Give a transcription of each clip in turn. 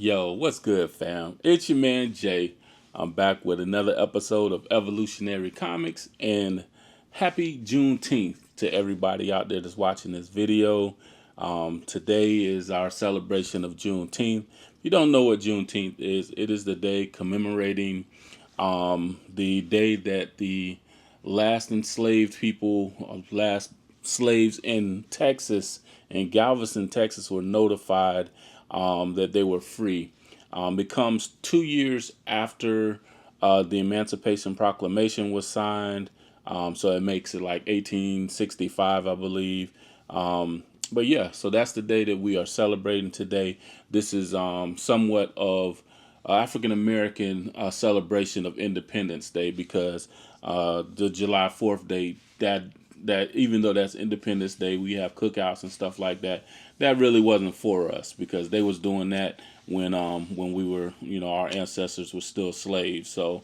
Yo, what's good, fam? It's your man Jay. I'm back with another episode of Evolutionary Comics, and happy Juneteenth to everybody out there that's watching this video. Today is our celebration of Juneteenth. If you don't know what Juneteenth is, it is the day commemorating the day that the last enslaved people, last slaves in Texas, in Galveston, Texas, were notified that they were free. It comes 2 years after the Emancipation Proclamation was signed, so it makes it like 1865, I believe. But yeah, so that's the day that we are celebrating today. This is somewhat of African American celebration of Independence Day because the July 4th date, that even though that's Independence Day, we have cookouts and stuff like that. That really wasn't for us because they was doing that when we were, our ancestors were still slaves. So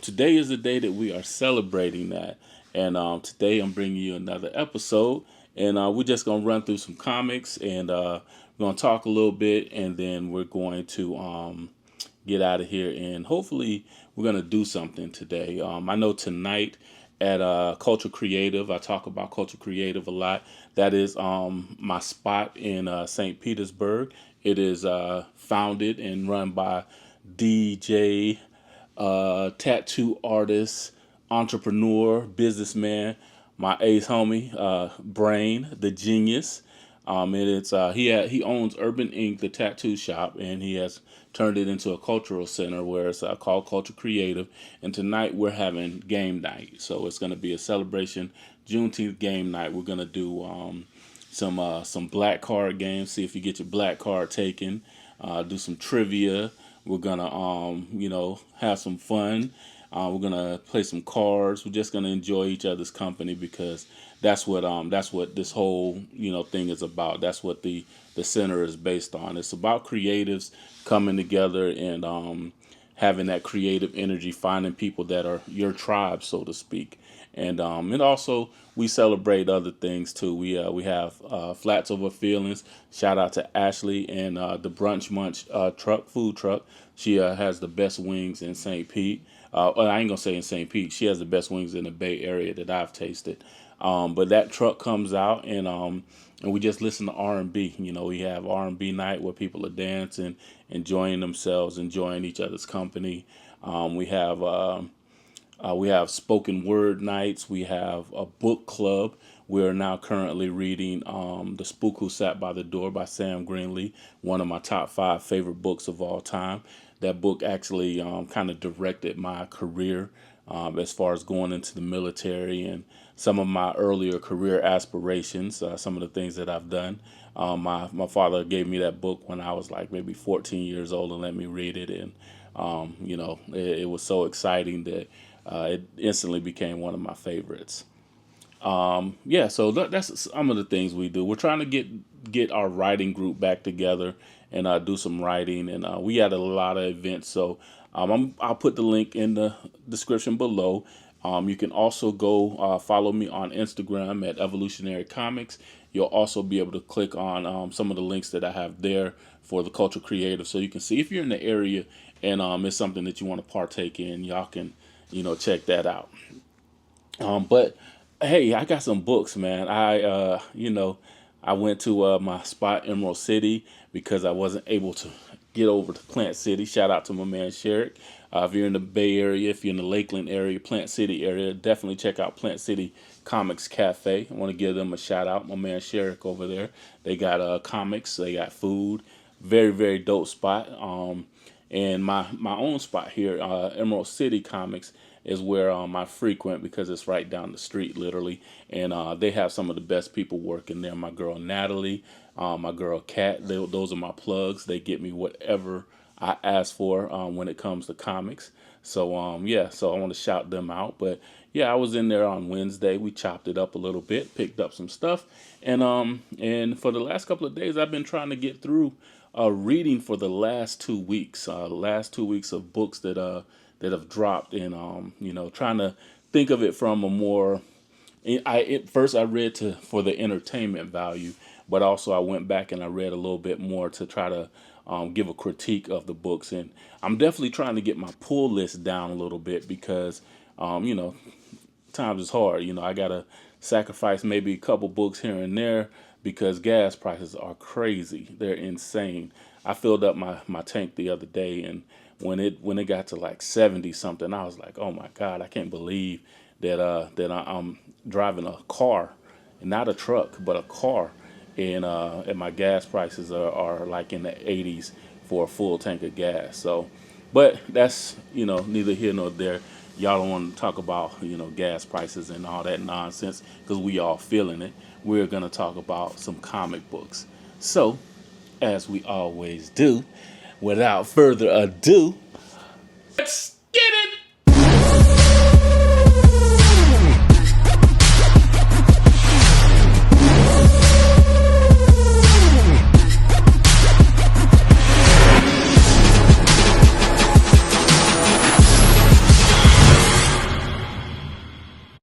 today is the day that we are celebrating that, and today I'm bringing you another episode, and we're just gonna run through some comics, and we're gonna talk a little bit, and then we're going to get out of here, and hopefully we're gonna do something today. I know tonight at Culture Creative, I talk about Culture Creative a lot. That is my spot in St. Petersburg. It is founded and run by DJ, tattoo artist, entrepreneur, businessman, my ace homie, Brain, the genius. And it's he owns Urban Ink, the tattoo shop, and he has turned it into a cultural center where it's called Culture Creative. And tonight we're having game night, so it's going to be a celebration Juneteenth game night. We're going to do some black card games. See if you get your black card taken. Do some trivia. We're gonna have some fun. We're gonna play some cards. We're just gonna enjoy each other's company because that's what this whole thing is about. That's what the center is based on. It's about creatives coming together and having that creative energy, finding people that are your tribe, so to speak. And also we celebrate other things too. We have Flats Over Feelings. Shout out to Ashley and the Brunch Munch food truck. She has the best wings in St. Pete. Well, I ain't gonna say in St. Pete. She has the best wings in the Bay Area that I've tasted. But that truck comes out and we just listen to R&B. We have R&B night where people are dancing, enjoying themselves, enjoying each other's company. We have spoken word nights. We have a book club. We are now currently reading The Spook Who Sat by the Door by Sam Greenlee, one of my top 5 favorite books of all time. That book actually kind of directed my career as far as going into the military and some of my earlier career aspirations, some of the things that I've done. My father gave me that book when I was like maybe 14 years old and let me read it. And, it was so exciting that it instantly became one of my favorites. So that's some of the things we do. We're trying to get our writing group back together and do some writing. And we had a lot of events. So I'll put the link in the description below. You can also go follow me on Instagram at Evolutionary Comics. You'll also be able to click on some of the links that I have there for the Culture Creative, so you can see if you're in the area and it's something that you want to partake in. Y'all can check that out. But hey, I got some books, man. I went to my spot, Emerald City, because I wasn't able to get over to Plant City. Shout out to my man Sherrick. If you're in the Bay Area, if you're in the Lakeland area, Plant City area, definitely check out Plant City Comics Cafe. I want to give them a shout out. My man Sherrick over there. They got comics, they got food. Very, very dope spot. And my own spot here, Emerald City Comics, is where I frequent because it's right down the street, literally. And they have some of the best people working there. My girl Natalie, my girl Kat, those are my plugs. They get me whatever I ask for when it comes to comics. So so I want to shout them out. But yeah, I was in there on Wednesday. We chopped it up a little bit, picked up some stuff, and for the last couple of days, I've been trying to get through reading for the last 2 weeks. Last 2 weeks of books that have dropped, and trying to think of it from a more. First I read for the entertainment value, but also I went back and I read a little bit more to try to give a critique of the books. And I'm definitely trying to get my pull list down a little bit because, you know, times is hard. You know, I gotta sacrifice maybe a couple books here and there because gas prices are crazy. They're insane. I filled up my tank the other day, and when it got to like 70 something, I was like, oh my god, I can't believe I'm driving a car, and not a truck, but a car, and my gas prices are like in the 80s for a full tank of gas. So, but that's, neither here nor there. Y'all don't want to talk about, gas prices and all that nonsense because we all feeling it. We're going to talk about some comic books. So, as we always do, without further ado, let's get it!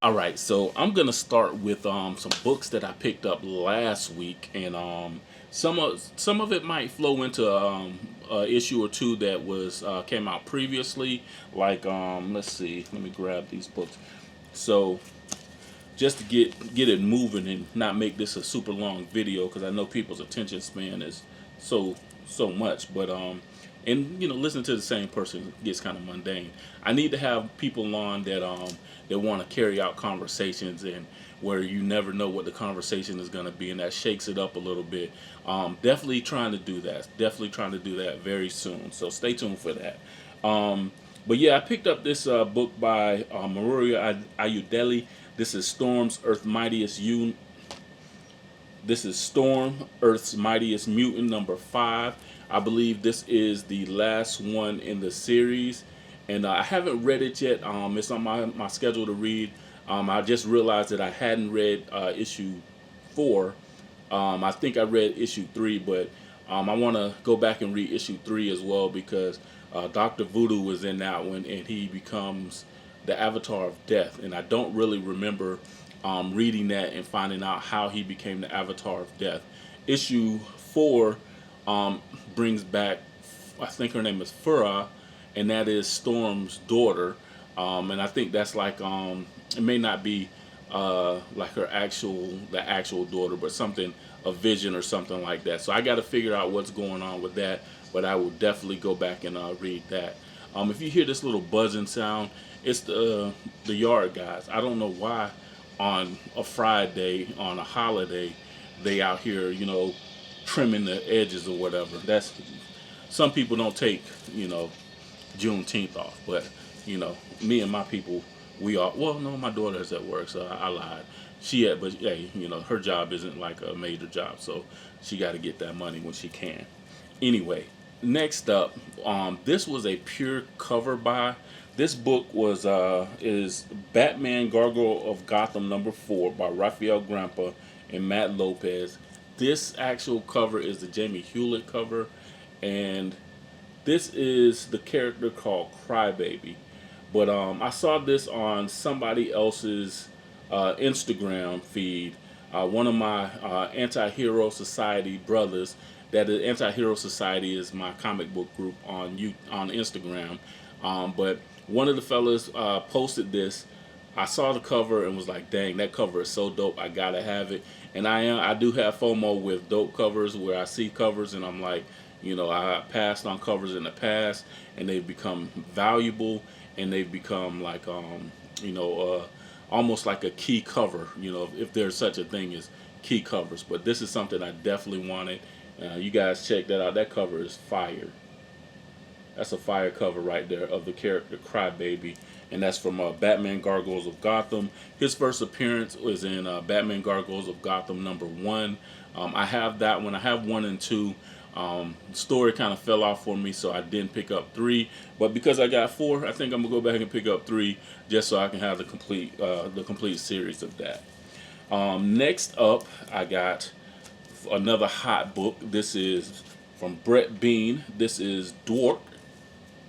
All right, so I'm gonna start with some books that I picked up last week, and some of it might flow into issue or two that was came out previously. Like let's see, let me grab these books. So just to get it moving and not make this a super long video because I know people's attention span is so much, but and listening to the same person gets kind of mundane. I need to have people on that want to carry out conversations and where you never know what the conversation is going to be, and that shakes it up a little bit. Definitely trying to do that. Definitely trying to do that very soon. So stay tuned for that. But yeah, I picked up this book by Maria Ayudeli. This is This is Storm, Earth's Mightiest Mutant, number 5. I believe this is the last one in the series, and I haven't read it yet. It's on my schedule to read. I just realized that I hadn't read issue 4. I think I read issue 3, but I want to go back and read issue 3 as well because Dr. Voodoo was in that one, and he becomes the Avatar of Death, and I don't really remember reading that and finding out how he became the Avatar of Death. Issue 4 brings back, I think her name is Fura, and that is Storm's daughter. And I think that's like, it may not be like the actual daughter, but something, a vision or something like that. So I got to figure out what's going on with that, but I will definitely go back and read that. If you hear this little buzzing sound, it's the yard guys. I don't know why on a Friday, on a holiday, they out here, trimming the edges or whatever. That's, some people don't take, Juneteenth off, but me and my people, we are. Well, no, my daughter is at work, so I lied. But hey, her job isn't like a major job, so she got to get that money when she can. Anyway, next up, this was a pure cover buy. This book is Batman Gargoyle of Gotham number 4 by Raphael Grandpa and Matt Lopez. This actual cover is the Jamie Hewlett cover, and this is the character called Crybaby. But I saw this on somebody else's Instagram feed. One of my Anti-Hero Society brothers. That is, Anti-Hero Society is my comic book group on Instagram. But one of the fellas posted this. I saw the cover and was like, dang, that cover is so dope. I gotta have it. And I do have FOMO with dope covers where I see covers and I'm like, I passed on covers in the past and they've become valuable and they've become like, almost like a key cover, if there's such a thing as key covers. But this is something I definitely wanted. You guys check that out. That cover is fire. That's a fire cover right there of the character Crybaby, and that's from Batman Gargoyles of Gotham. His first appearance was in Batman Gargoyles of Gotham number 1. I have that one. I have 1 and 2. Story kind of fell off for me, so I didn't pick up 3. But because I got 4, I think I'm gonna go back and pick up 3 just so I can have the complete series of that. Next up, I got another hot book. This is from Brett Bean. This is Dwarf.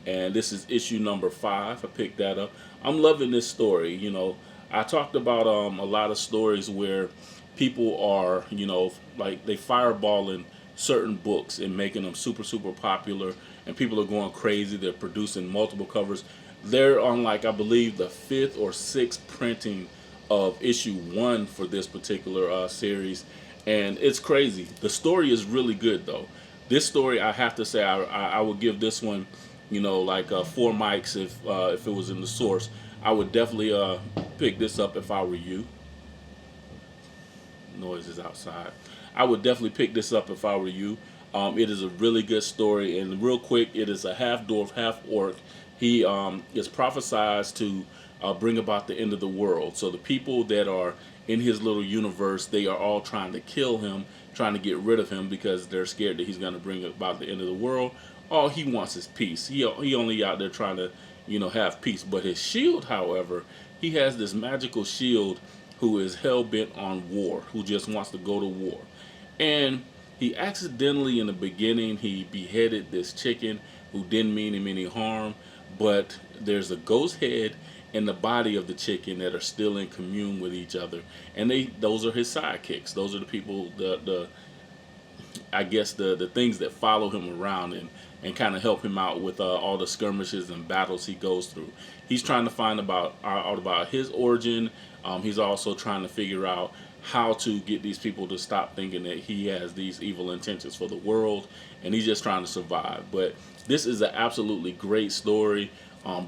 And this is issue number 5. I picked that up. I'm loving this story. I talked about a lot of stories where people are, like they fireballing certain books and making them super popular, and people are going crazy. They're producing multiple covers. They're on, like, I believe the fifth or sixth printing of issue 1 for this particular series, and it's crazy. The story is really good though. This story, I have to say, I would give this one, like 4 mics if it was in the source. I would definitely pick this up if I were you. Noises outside. I would definitely pick this up if I were you. It is a really good story, and real quick, it is a half dwarf, half orc. He is prophesied to bring about the end of the world. So the people that are in his little universe, they are all trying to kill him, trying to get rid of him because they're scared that he's going to bring about the end of the world. All he wants is peace. He only out there trying to, have peace. But his shield, however, he has this magical shield who is hell-bent on war, who just wants to go to war. And he accidentally, in the beginning, he beheaded this chicken who didn't mean him any harm, but there's a ghost head in the body of the chicken that are still in commune with each other, and those are his sidekicks. Those are the people, I guess the things that follow him around and kind of help him out with all the skirmishes and battles he goes through. He's trying to find out about his origin. He's also trying to figure out how to get these people to stop thinking that he has these evil intentions for the world, and he's just trying to survive. But this is an absolutely great story.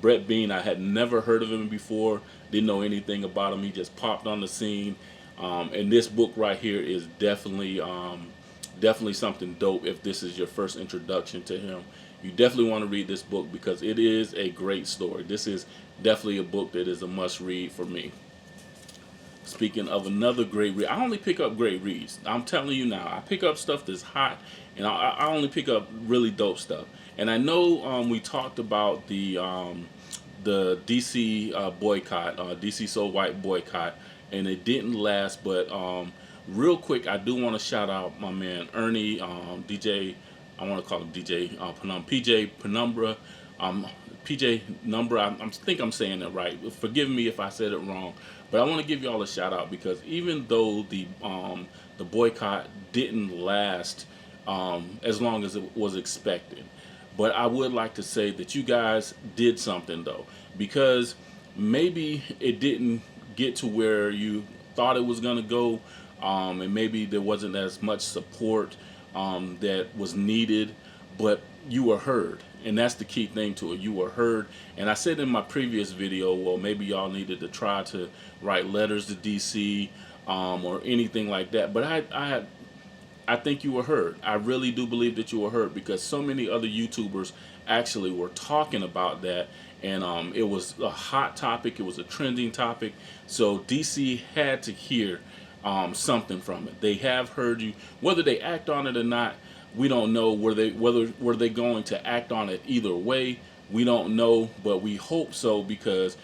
Brett Bean, I had never heard of him before, didn't know anything about him. He just popped on the scene, and this book right here is definitely something dope. If this is your first introduction to him, you definitely want to read this book because it is a great story. This is definitely a book that is a must read for me. Speaking of another great read, I only pick up great reads. I'm telling you now, I pick up stuff that's hot, and I only pick up really dope stuff. And I know we talked about the DC boycott, DC So White boycott, and it didn't last. But real quick, I do want to shout out my man Ernie, DJ. I want to call him DJ PJ Penumbra. PJ Numbra, I think I'm saying it right. Forgive me if I said it wrong, but I want to give y'all a shout out because even though the boycott didn't last as long as it was expected, but I would like to say that you guys did something though, because maybe it didn't get to where you thought it was going to go, and maybe there wasn't as much support that was needed, but you were heard. And that's the key thing to it. You were heard. And I said in my previous video, well, maybe y'all needed to try to write letters to DC or anything like that. But I think you were heard. I really do believe that you were heard because so many other YouTubers actually were talking about that. And it was a hot topic. It was a trending topic. So DC had to hear something from it. They have heard you. Whether they act on it or not, we don't know. Were they going to act on it either way? We don't know, but we hope so because,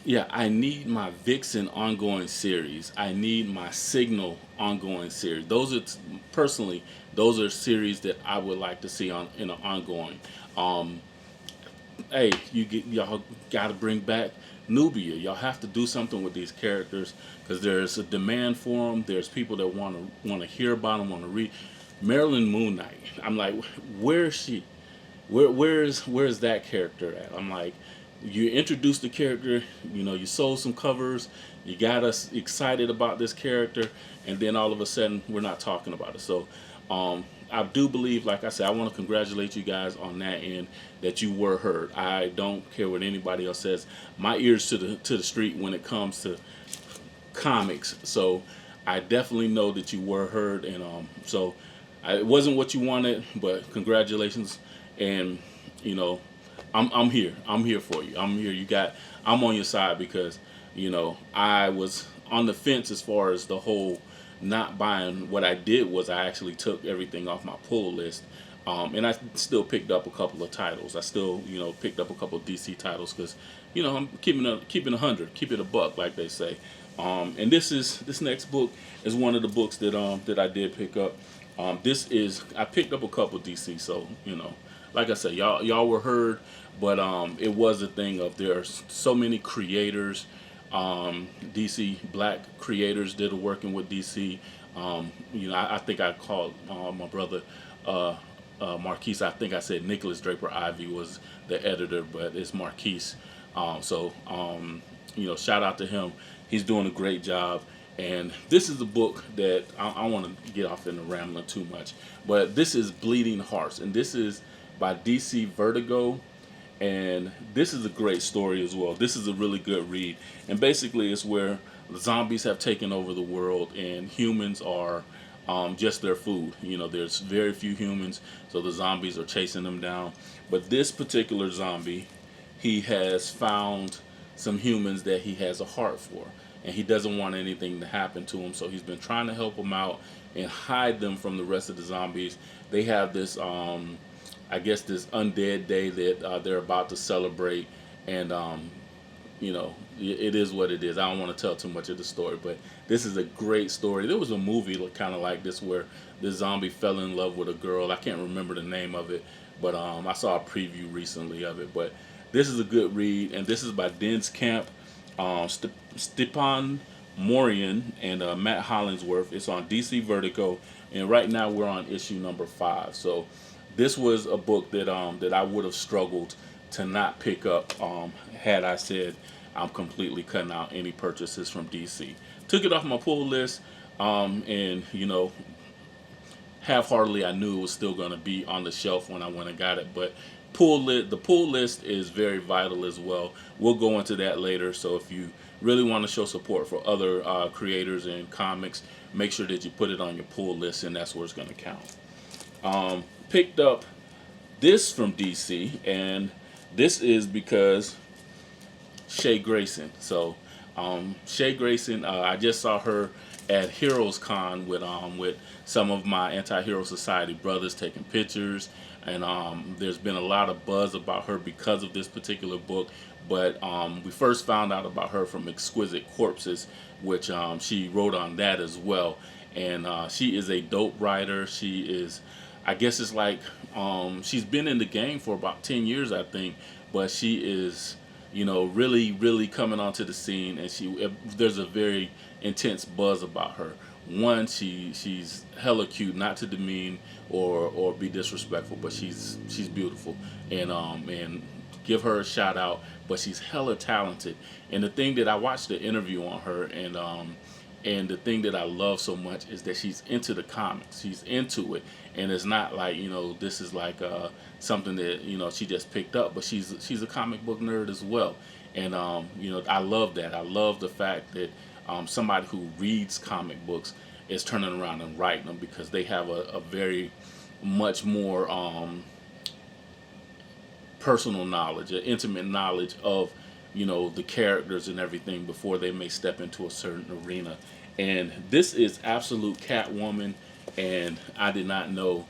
yeah, I need my Vixen ongoing series. I need my Signal ongoing series. Those are series that I would like to see in an ongoing. Hey, y'all got to bring back Nubia. Y'all have to do something with these characters because there's a demand for them. There's people that want to hear about them, want to read. Marilyn Moon Knight. I'm like, where is she? Where's that character at? I'm like, you introduced the character, you sold some covers, you got us excited about this character, and then all of a sudden we're not talking about it. So I do believe, like I said, I want to congratulate you guys on that end, that you were heard. I don't care what anybody else says. My ears to the street when it comes to comics. So I definitely know that you were heard, and so it wasn't what you wanted, but congratulations. And I'm here. I'm here for you. I'm here. I'm on your side because I was on the fence as far as the whole not buying. What I did was I actually took everything off my pull list, and I still picked up a couple of titles. I still picked up a couple of DC titles because I'm keeping 100, keep it a buck, like they say. And this next book is one of the books that I did pick up. I picked up a couple DC, so like I said, y'all were heard, but it was a thing of there are so many creators, DC black creators that are working with DC, I think I called my brother Marquise. I think I said Nicholas Draper Ivy was the editor, but it's Marquise. Shout out to him. He's doing a great job. And this is a book that I want to get off into rambling too much, but this is Bleeding Hearts, and this is by DC Vertigo, and this is a great story as well. This is a really good read, and basically it's where zombies have taken over the world, and humans are just their food. There's very few humans, so the zombies are chasing them down. But this particular zombie, he has found some humans that he has a heart for, and he doesn't want anything to happen to him. So he's been trying to help them out and hide them from the rest of the zombies. They have this, I guess, this undead day that they're about to celebrate, and it is what it is. I don't want to tell too much of the story, but this is a great story. There was a movie kind of like this where the zombie fell in love with a girl. I can't remember the name of it, but I saw a preview recently of it. But this is a good read, and this is by Denz Camp, Stepan Morian, and Matt Hollingsworth. It's on DC Vertigo, and right now we're on issue number 5. So this was a book that I would have struggled to not pick up had I said I'm completely cutting out any purchases from DC. Took it off my pull list, and half-heartedly I knew it was still going to be on the shelf when I went and got it. But the pull list is very vital as well. We'll go into that later. So if you really want to show support for other creators and comics, make sure that you put it on your pull list, and that's where it's going to count. Picked up this from DC, and this is because Shay Grayson. So Shay Grayson, I just saw her at Heroes Con with some of my Anti-Hero Society brothers taking pictures, and there's been a lot of buzz about her because of this particular book. But we first found out about her from Exquisite Corpses, which she wrote on that as well. And she is a dope writer. She is, I guess it's like, she's been in the game for about 10 years, I think, but she is, really, really coming onto the scene, and there's a very intense buzz about her. One, she's hella cute, not to demean or be disrespectful, but she's beautiful, and give her a shout out. But she's hella talented, and the thing that I watched the interview on her, and the thing that I love so much is that she's into the comics. She's into it, and it's not like this is like something that she just picked up, but she's a comic book nerd as well, and I love that. I love the fact that somebody who reads comic books is turning around and writing them, because they have a very much more personal knowledge, an intimate knowledge of the characters and everything before they may step into a certain arena. And this is absolute Catwoman, and I did not know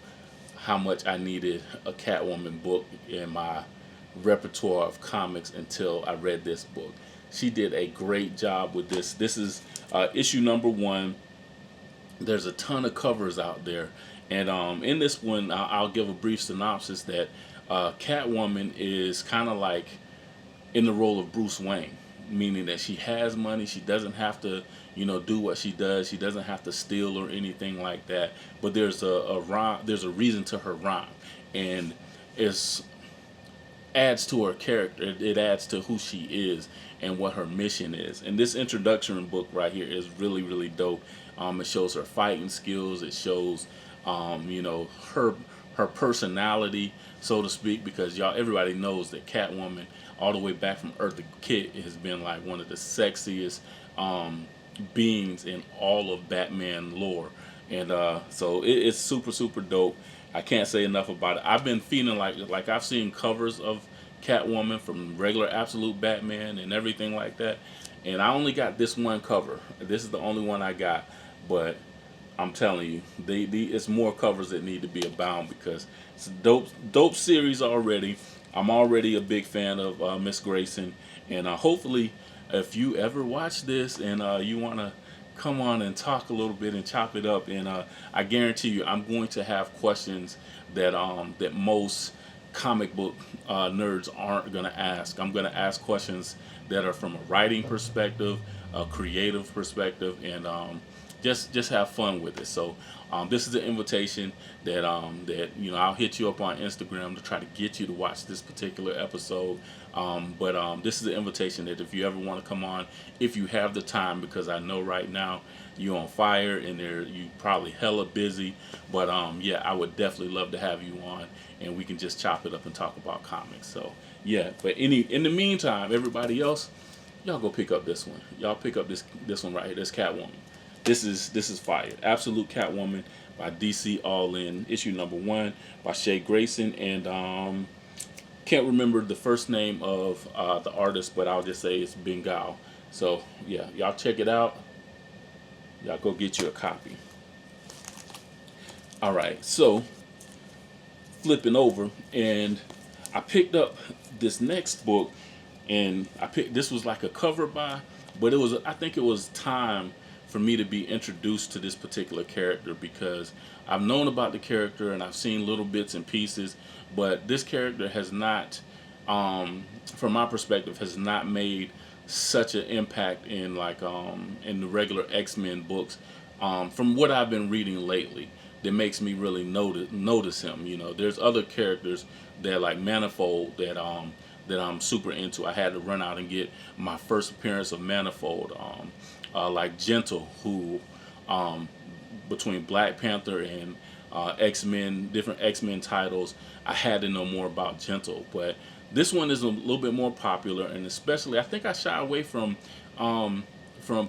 how much I needed a Catwoman book in my repertoire of comics until I read this book. She did a great job with this. This is issue number 1. There's a ton of covers out there, and in this one, I'll give a brief synopsis that Catwoman is kind of like in the role of Bruce Wayne, meaning that she has money. She doesn't have to, do what she does. She doesn't have to steal or anything like that. But there's a rhyme. There's a reason to her rhyme, and it adds to her character. It adds to who she is and what her mission is. And this introduction book right here is really, really dope. It shows her fighting skills. It shows, her personality, so to speak, because everybody knows that Catwoman, all the way back from Eartha Kitt, has been like one of the sexiest beings in all of Batman lore, and so it's super, super dope. I can't say enough about it. I've been feeling like I've seen covers of Catwoman from regular Absolute Batman and everything like that, and I only got this one cover. This is the only one I got, but I'm telling you, it's more covers that need to be abound, because it's a dope series already. I'm already a big fan of Miss Grayson, and hopefully, if you ever watch this and you want to come on and talk a little bit and chop it up, and I guarantee you, I'm going to have questions that most comic book nerds aren't going to ask. I'm going to ask questions that are from a writing perspective, a creative perspective, and just have fun with it. So this is an invitation that I'll hit you up on Instagram to try to get you to watch this particular episode. But this is an invitation that if you ever want to come on, if you have the time, because I know right now you're on fire and you probably hella busy. But yeah, I would definitely love to have you on, and we can just chop it up and talk about comics. So yeah, but in the meantime, everybody else, y'all go pick up this one. Y'all pick up this one right here. This Catwoman. This is fire. Absolute Catwoman by DC All In, issue #1 by Shea Grayson, and can't remember the first name of the artist, but I'll just say it's Bengal. So yeah, y'all check it out. Y'all go get you a copy. All right, so flipping over, and I picked up this next book, and this was like a cover by, but I think it was time for me to be introduced to this particular character, because I've known about the character and I've seen little bits and pieces, but this character has not, from my perspective, has not made such an impact in in the regular X-Men books, from what I've been reading lately, that makes me really notice him. There's other characters that like Manifold that I'm super into. I had to run out and get my first appearance of Manifold, like Gentle, who between Black Panther and X-Men, different X-Men titles, I had to know more about Gentle. But this one is a little bit more popular, and especially I think I shy away from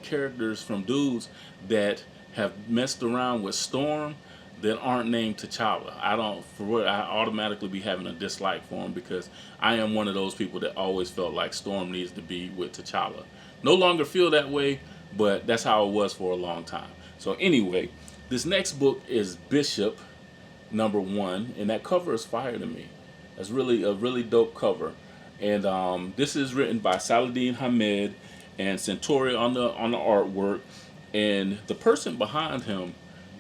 characters, from dudes that have messed around with Storm that aren't named T'Challa. I automatically be having a dislike for him, because I am one of those people that always felt like Storm needs to be with T'Challa. No longer feel that way, but that's how it was for a long time. So anyway, this next book is Bishop #1, and that cover is fire to me. That's really a really dope cover, and this is written by Saladin Hamed and Centauri on the artwork, and the person behind him,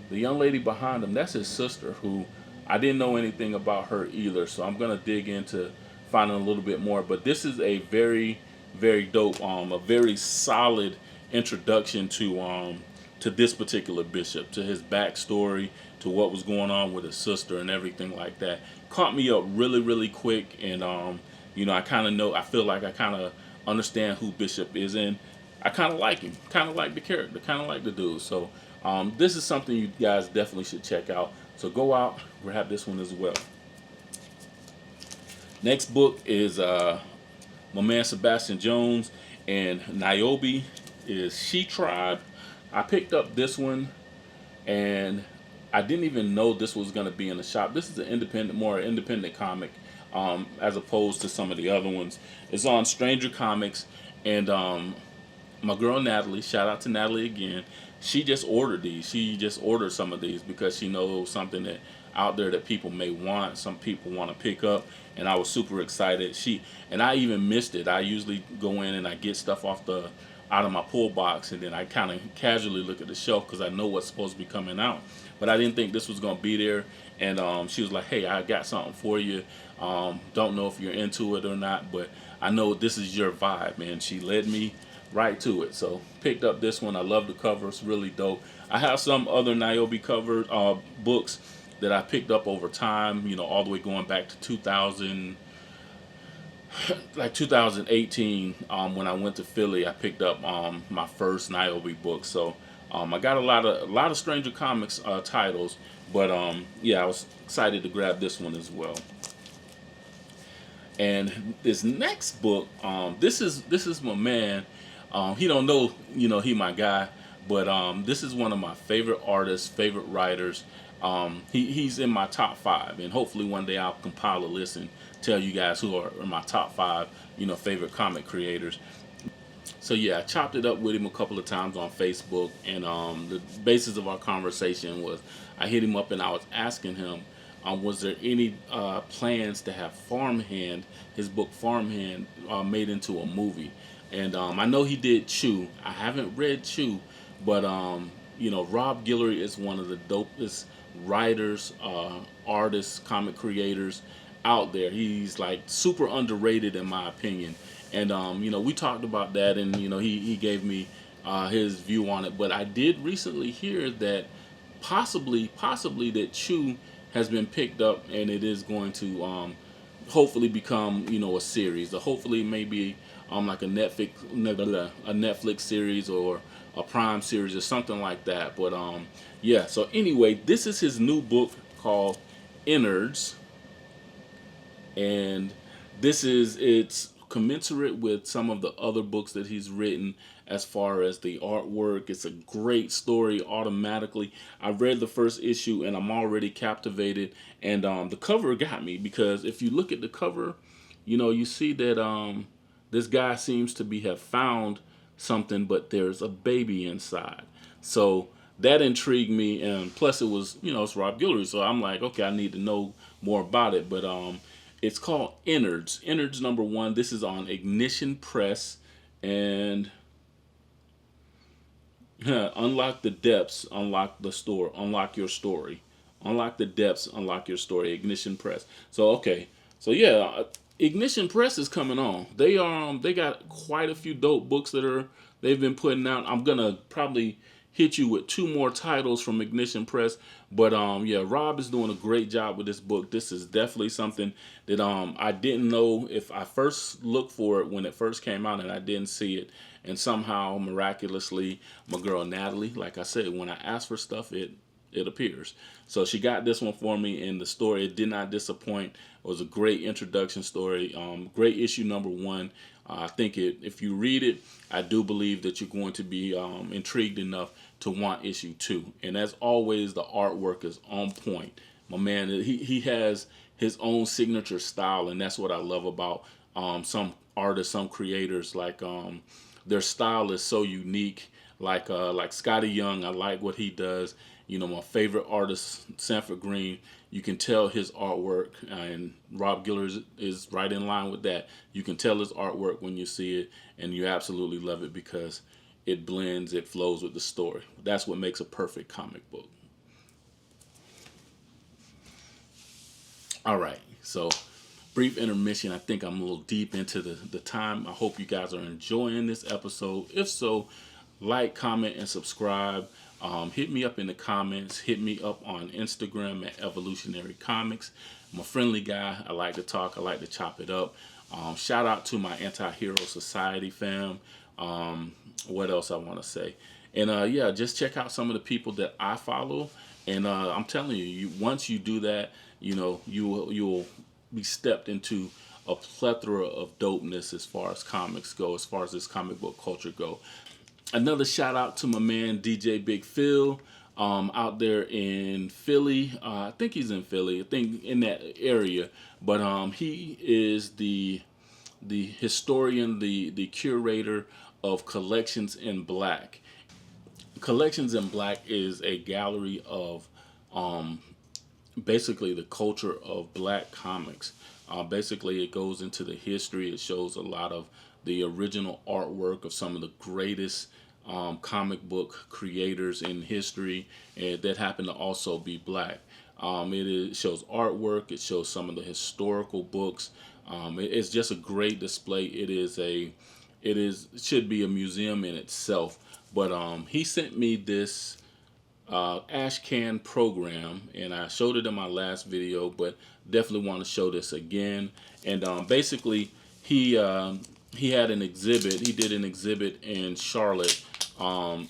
the young lady behind him, that's his sister, who I didn't know anything about her either. So I'm gonna dig into finding a little bit more. But this is a very, very dope, a very solid introduction to this particular Bishop, to his backstory, to what was going on with his sister and everything like that. Caught me up really, really quick, and I feel like I kind of understand who Bishop is, and I kind of like him, kind of like the character, kind of like the dude. So this is something you guys definitely should check out. So go out, grab this one as well. Next book is my man Sebastian Jones, and Niobe is She Tribe. I picked up this one, and I didn't even know this was going to be in the shop. This is an more independent comic, as opposed to some of the other ones. It's on Stranger Comics, and my girl Natalie, shout out to Natalie again, she just ordered these. She just ordered some of these because she knows something that out there that people may want, some people want to pick up, and I was super excited. And I even missed it. I usually go in and I get stuff out of my pull box, and then I kind of casually look at the shelf because I know what's supposed to be coming out. But I didn't think this was going to be there, and she was like, hey, I got something for you. Don't know if you're into it or not, but I know this is your vibe, man. She led me right to it. So picked up this one. I love the cover. It's really dope. I have some other Niobe cover books that I picked up over time, all the way going back to 2018, when I went to Philly. I picked up my first Niobe book. So I got a lot of Stranger Comics titles, but yeah, I was excited to grab this one as well. And this next book, this is my man. He don't know, he my guy, but this is one of my favorite artists, favorite writers. He's in my top 5, and hopefully one day I'll compile a list and tell you guys who are in my top 5, favorite comic creators. So yeah, I chopped it up with him a couple of times on Facebook, and the basis of our conversation was I hit him up and I was asking him, was there any plans to have Farmhand, his book Farmhand, made into a movie? And I know he did Chew. I haven't read Chew, but Rob Guillory is one of the dopest writers, artists, comic creators out there. He's like super underrated in my opinion. And we talked about that, and he gave me his view on it. But I did recently hear that possibly that Chew has been picked up, and it is going to hopefully become, a series, or hopefully maybe like a Netflix series or a Prime series or something like that. But yeah. So anyway, this is his new book called Innards, and it's commensurate with some of the other books that he's written as far as the artwork. It's a great story automatically. I read the first issue and I'm already captivated, and the cover got me, because if you look at the cover, you see that this guy seems to have found something, but there's a baby inside. So that intrigued me, and plus it was, it's Rob Guillory, so I'm like, okay, I need to know more about it. But it's called Innards. Innards #1. This is on Ignition Press, and unlock the depths, unlock the store, unlock your story. Unlock the depths, unlock your story. Ignition Press. So okay, so yeah, Ignition Press is coming on. They got quite a few dope books they've been putting out. I'm gonna probably hit you with 2 more titles from Ignition Press. But yeah, Rob is doing a great job with this book. This is definitely something that I didn't know if I first looked for it when it first came out and I didn't see it. And somehow, miraculously, my girl Natalie, like I said, when I ask for stuff, it appears. So she got this one for me, and the story, it did not disappoint. It was a great introduction story. Great issue #1. I think if you read it, I do believe that you're going to be intrigued enough to want issue 2. And as always, the artwork is on point. My man, he has his own signature style, and that's what I love about some artists, some creators. Like their style is so unique. Like Scotty Young, I like what he does. My favorite artist, Sanford Green, you can tell his artwork, and Rob Guillory is right in line with that. You can tell his artwork when you see it, and you absolutely love it because it blends, it flows with the story. That's what makes a perfect comic book. All right, so brief intermission. I think I'm a little deep into the time. I hope you guys are enjoying this episode. If so, like, comment, and subscribe. Hit me up in the comments. Hit me up on Instagram at Evolutionary Comics. I'm a friendly guy. I like to talk. I like to chop it up. Shout out to my Anti-Hero Society fam. What else I want to say? And yeah, just check out some of the people that I follow. And I'm telling you, once you do that, you'll be stepped into a plethora of dopeness as far as comics go, as far as this comic book culture go. Another shout out to my man DJ Big Phil out there in Philly. I think he's in Philly. I think in that area. But he is the historian, the curator of Collections in Black. Collections in Black is a gallery of basically the culture of Black comics. Basically, it goes into the history. It shows a lot of the original artwork of some of the greatest comic book creators in history, and that happen to also be Black. It shows artwork. It shows some of the historical books. It's just a great display. It should be a museum in itself. But he sent me this ash can program, and I showed it in my last video, but definitely want to show this again. And basically, he had an exhibit. He did an exhibit in Charlotte. Open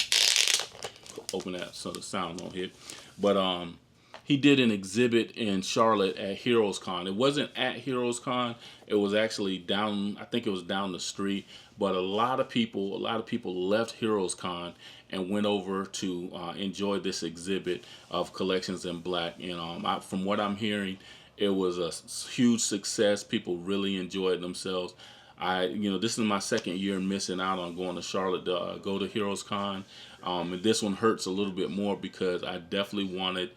that so the sound won't hit. But he did an exhibit in Charlotte at Heroes Con. It wasn't at Heroes Con. It was actually down. I think it was down the street. But a lot of people left Heroes Con and went over to enjoy this exhibit of Collections in Black. And from what I'm hearing, it was a huge success. People really enjoyed themselves. This is my second year missing out on going to Charlotte to go to Heroes Con. And this one hurts a little bit more because I definitely wanted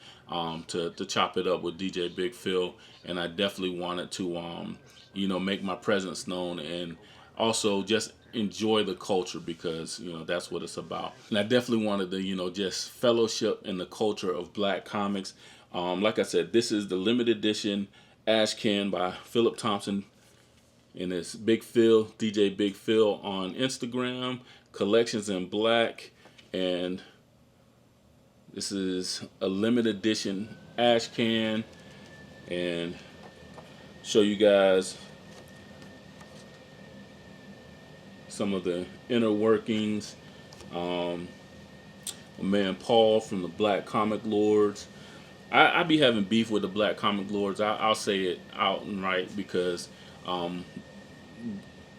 to chop it up with DJ Big Phil, and I definitely wanted to make my presence known and also just enjoy the culture, because that's what it's about. And I definitely wanted to just fellowship in the culture of Black comics. Like I said, this is the limited edition Ash Can by Philip Thompson. And it's Big Phil, DJ Big Phil on Instagram. Collections in Black, and this is a limited edition ash can, and show you guys some of the inner workings. My man Paul from the Black Comic Lords. I be having beef with the Black Comic Lords. I'll say it out and right because um,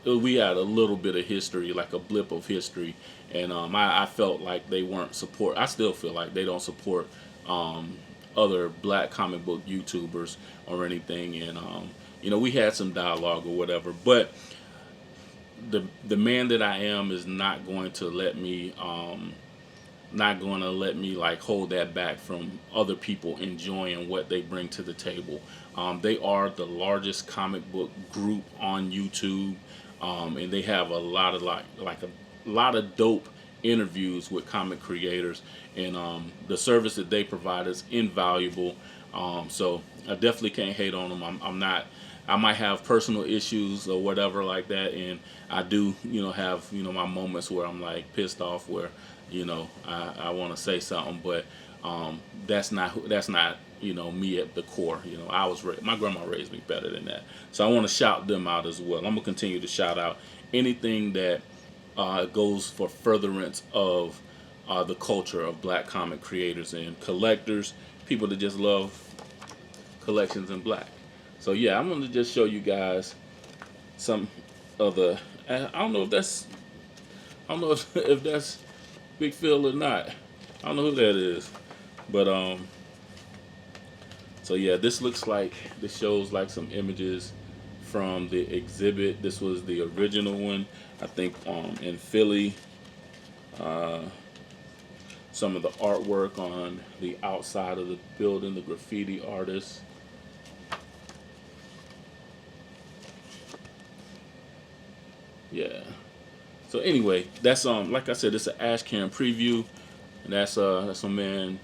we had a little bit of history, like a blip of history, and I felt like they weren't support. I still feel like they don't support other Black comic book YouTubers or anything, and we had some dialogue or whatever, but the man that I am is not going to let me like hold that back from other people enjoying what they bring to the table. They are the largest comic book group on YouTube, and they have a lot of a lot of dope interviews with comic creators, and the service that they provide is invaluable. So I definitely can't hate on them. I'm not. I might have personal issues or whatever like that, and I do, have my moments where I'm like pissed off, where I want to say something, but that's not me at the core. My grandma raised me better than that, so I want to shout them out as well. I'm gonna continue to shout out anything that goes for furtherance of the culture of Black comic creators and collectors, people that just love collections in Black. So yeah, I'm gonna just show you guys some of the. I don't know if that's Big Phil or not. I don't know who that is, but so yeah, this shows like some images from the exhibit. This was the original one, I think, in Philly. Some of the artwork on the outside of the building, the graffiti artists. Yeah. So anyway, that's like I said, it's an ash can preview, and that's my man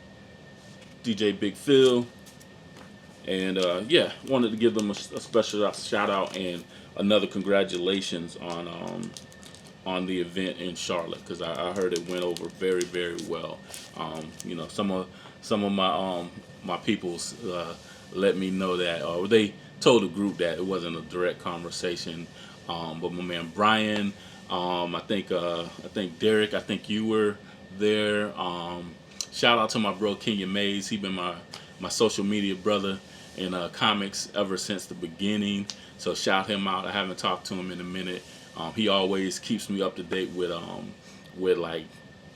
DJ Big Phil, and yeah, wanted to give them a special shout out and another congratulations on the event in Charlotte, because I heard it went over very, very well. Some of my peoples let me know that, or they told the group that it wasn't a direct conversation. But my man Brian, I think Derek, I think you were there. Shout out to my bro Kenya Mays. He been my social media brother in comics ever since the beginning. So shout him out. I haven't talked to him in a minute. He always keeps me up to date with like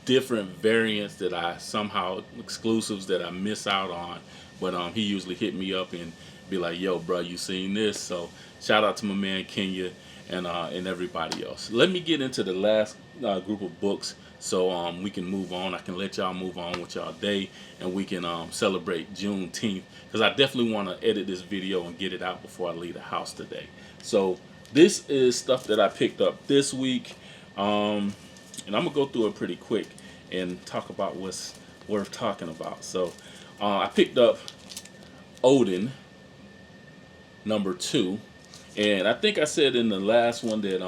different variants that I somehow exclusives that I miss out on. But he usually hit me up and be like, "Yo, bro, you seen this?" So shout out to my man Kenya and everybody else. Let me get into the last group of books so we can move on. I can let y'all move on with y'all day, and we can celebrate Juneteenth, because I definitely want to edit this video and get it out before I leave the house today. So this is stuff that I picked up this week, and I'm gonna go through it pretty quick and talk about what's worth talking about. So I picked up Odin #2. And I think I said in the last one that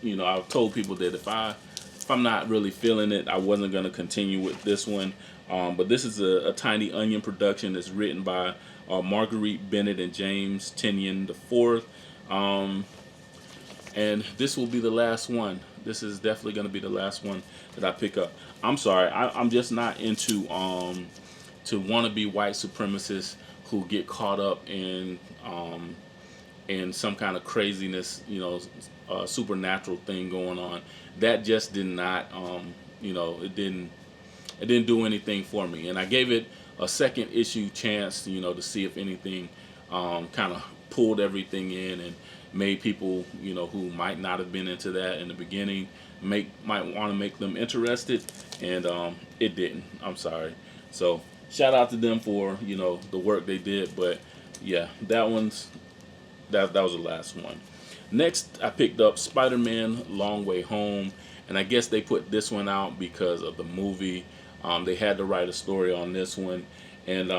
I told people that if I'm not really feeling it, I wasn't going to continue with this one. But this is a Tiny Onion production that's written by Marguerite Bennett and James Tinian IV. And this will be the last one. This is definitely going to be the last one that I pick up. I'm sorry, I'm just not into to wannabe white supremacists who get caught up in some kind of craziness, supernatural thing going on. That just did not, it didn't do anything for me. And I gave it a second issue chance, to see if anything kind of pulled everything in and made people, who might not have been into that in the beginning, might want to make them interested. And it didn't. I'm sorry. So shout out to them for, the work they did. But yeah, that was the last one. Next, I picked up Spider-Man Long Way Home, and I guess they put this one out because of the movie. They had to write a story on this one, and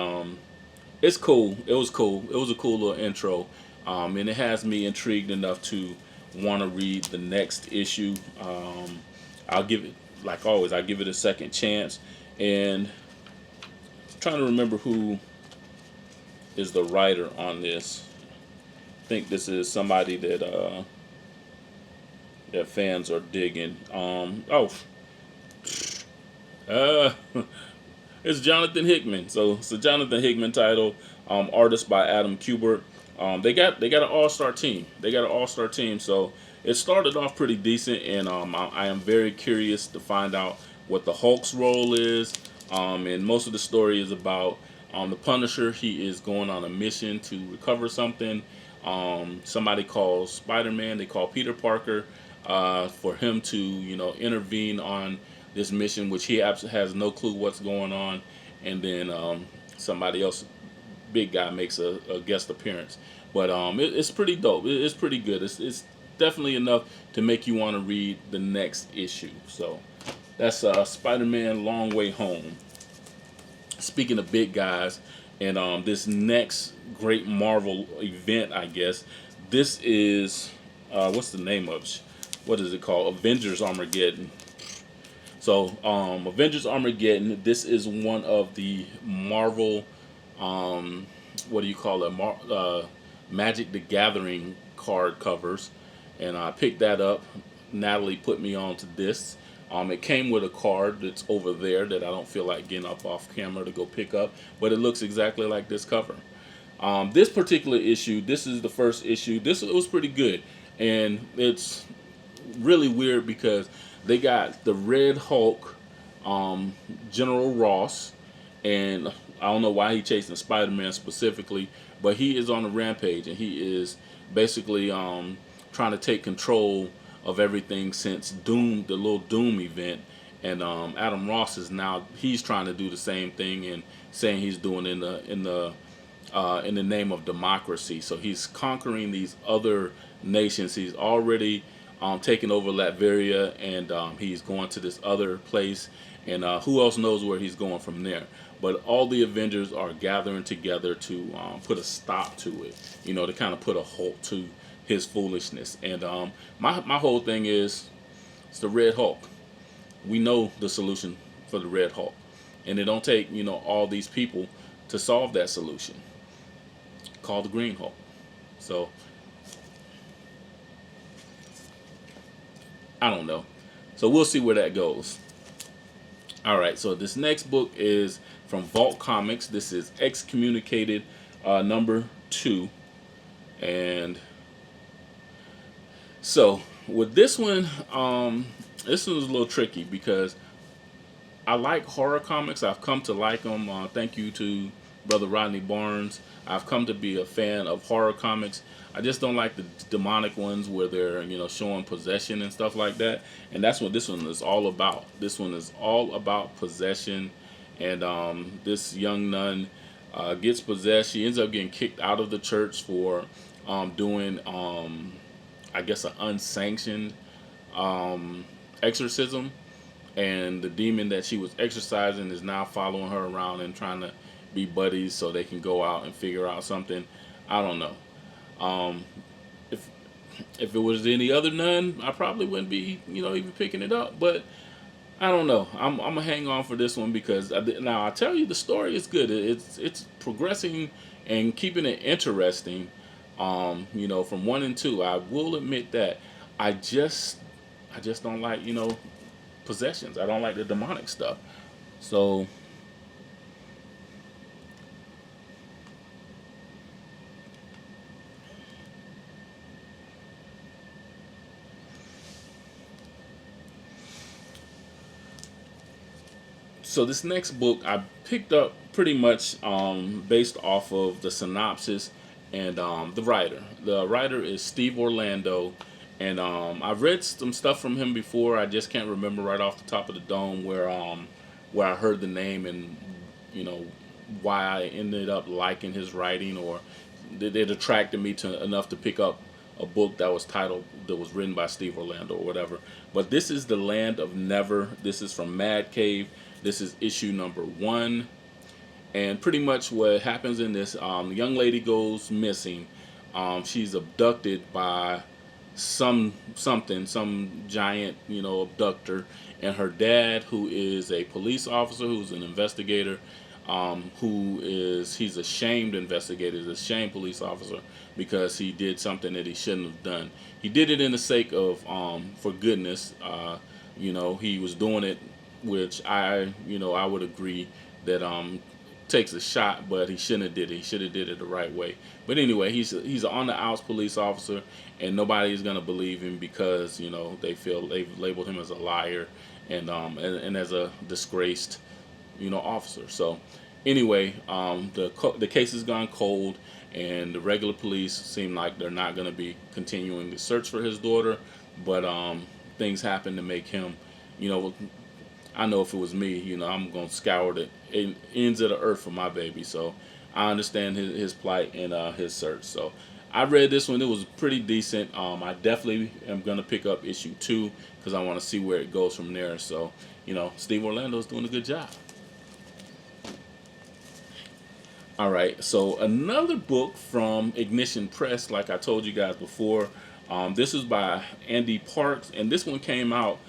it's cool. It was cool. It was a cool little intro, and it has me intrigued enough to want to read the next issue, I'll give it, like always, I give it a second chance. And I'm trying to remember who is the writer on this. I think this is somebody that fans are digging. Uh, it's Jonathan Hickman. So it's a Jonathan Hickman title. Artist by Adam Kubert. They got an all-star team. They got an all-star team. So it started off pretty decent, and I am very curious to find out what the Hulk's role is. And most of the story is about the Punisher. He is going on a mission to recover something. Somebody calls Spider-Man. They call Peter Parker for him to intervene on this mission, which he absolutely has no clue what's going on. And then somebody else, big guy, makes a guest appearance. But it's pretty dope. It's pretty good. It's definitely enough to make you want to read the next issue. So that's Spider-Man Long Way Home. Speaking of big guys, and this next great Marvel event, I guess, this is, what's the name of it? What is it called? Avengers Armageddon. So, Avengers Armageddon, this is one of the Marvel, what do you call it? Magic the Gathering card covers. And I picked that up. Natalie put me on to this. It came with a card that's over there that I don't feel like getting up off camera to go pick up, but it looks exactly like this cover. This particular issue, this is the first issue. It was pretty good, and it's really weird because they got the Red Hulk, General Ross, and I don't know why he's chasing Spider-Man specifically, but he is on a rampage, and he is basically trying to take control of everything since Doom, the little Doom event, and Adam Ross is now, he's trying to do the same thing and saying he's doing in the name of democracy. So he's conquering these other nations. He's already taken over Latveria, and he's going to this other place, and who else knows where he's going from there. But all the Avengers are gathering together to put a stop to it, to kind of put a halt to his foolishness. And my whole thing is, it's the Red Hulk. We know the solution for the Red Hulk, and it don't take all these people to solve that solution. Call the Green Hulk. So I don't know. So we'll see where that goes. All right. So this next book is from Vault Comics. This is Excommunicated number 2, and so with this one, this one was a little tricky because I like horror comics. I've come to like them. Thank you to Brother Rodney Barnes. I've come to be a fan of horror comics. I just don't like the demonic ones where they're showing possession and stuff like that. And that's what this one is all about. This one is all about possession. And this young nun gets possessed. She ends up getting kicked out of the church for doing I guess an unsanctioned exorcism, and the demon that she was exorcising is now following her around and trying to be buddies so they can go out and figure out something. I don't know. If it was any other nun, I probably wouldn't be even picking it up. But I don't know. I'm gonna hang on for this one because now I tell you the story is good. It's progressing and keeping it interesting. From 1 and 2, I will admit that I just don't like possessions. I don't like the demonic stuff. So this next book I picked up pretty much based off of the synopsis and the writer. The writer is Steve Orlando, and I've read some stuff from him before. I just can't remember right off the top of the dome where I heard the name and why I ended up liking his writing, or it attracted me to enough to pick up a book that was written by Steve Orlando or whatever. But this is The Land of Never. This is from Mad Cave. This is issue number 1. And pretty much what happens in this, the young lady goes missing. She's abducted by some giant, abductor, and her dad, who is a police officer, who's an investigator, he's a shamed investigator, he's a shamed police officer because he did something that he shouldn't have done. He did it in the sake of, for goodness. He was doing it, which I would agree that takes a shot, but he shouldn't have did it. He should have did it the right way. But anyway, he's an on the outs police officer, and nobody's gonna believe him because they've labeled him as a liar and as a disgraced officer. So anyway, the case has gone cold, and the regular police seem like they're not gonna be continuing the search for his daughter, but things happen to make him, you know. I know if it was me, I'm gonna scour the ends of the earth for my baby. So I understand his plight and his search. So I read this one; it was pretty decent. I definitely am gonna pick up issue 2 because I want to see where it goes from there. So Steve Orlando's doing a good job. All right, so another book from Ignition Press, like I told you guys before. This is by Andy Parks, and this one came out